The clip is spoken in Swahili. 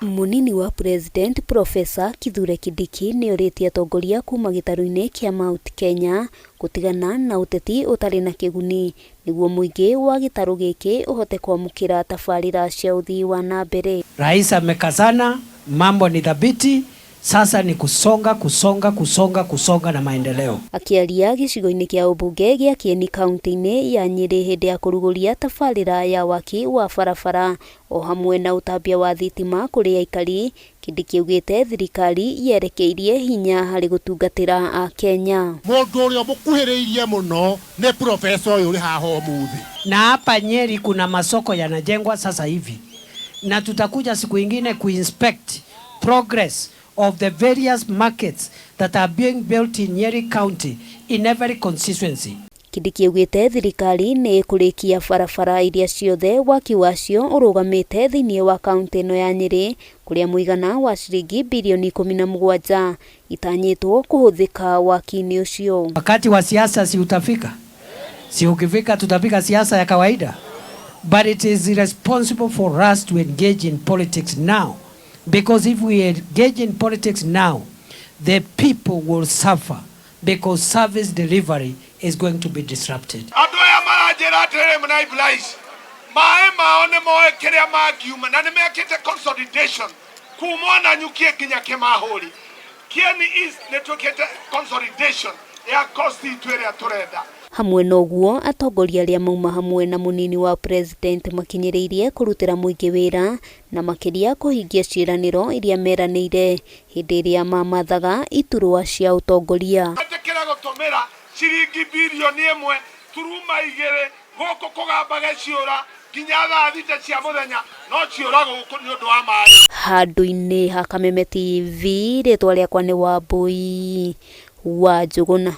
Munini wa President Profesa Kithure Kindiki ni oritie atongoria kuma gitaru-ini kia Mount Kenya gutigana na uteti utari na kiguni niguo muingi wa gitaru giki uhote kwamukira tabarira cia uthii wa na mbere. Rais amekazana, mambo ni thabiti, sasa ni kusonga na maendeleo. Akiaria gicigo-ini kia ubunge gia Kieni kaunti-ini ya Nyeri hindi ya kuruguria tabarira ya waki wa barabara o hamwe na utambia wa thitima kuri aikari, Kindiki augite thirikari yerekeirie hinya hari gutungatira a Kenya. Mundu uria mukuhiriirie muno ni profesa uyu uri haha umuthi. Na hapa Nyeri kuna masoko yanajengwa sasa hivi, na tutakuja siku ingine kuinspect progress of the various markets that are being built in Nyeri County in every constituency. Kindiki augite thirikari ni kurikia barabara iria ciothe waki wacio urugamite thiini wa kaunti ino ya Nyeri kuria muigana wa ciringi bilioni 17 itanyitwo kuhuthika waki-ini ucio. Wakati wa siasa si utafika, si ukifika tutapika siasa ya kawaida, but it is irresponsible for us to engage in politics now. Because if we engage in politics now, the people will suffer because service delivery is going to be disrupted. Adoya marajera atere mna iblais. Maema one moe keria magiuma na nimekete consolidation. Kumona nyukie kinya kemahori. Kieni is netokete consolidation ya costi twere atoreda. Hamwe noguo atongoria aria mauma hamwe na munini wa president makinyiriirie kurutira muingi wira na makiria kuhingia ciiraniro iria meraniire hindi iria mamathaga iturwa cia utongoria. Atekera gutumira ciringi bilioni 1 turuma 2 goko kugambaga ciura kinya thita cia muthenya no ciura guku ni undu wa mai. Handu-ini ha Kameme TV ritwa riakwa ni Wambui wa Njuguna.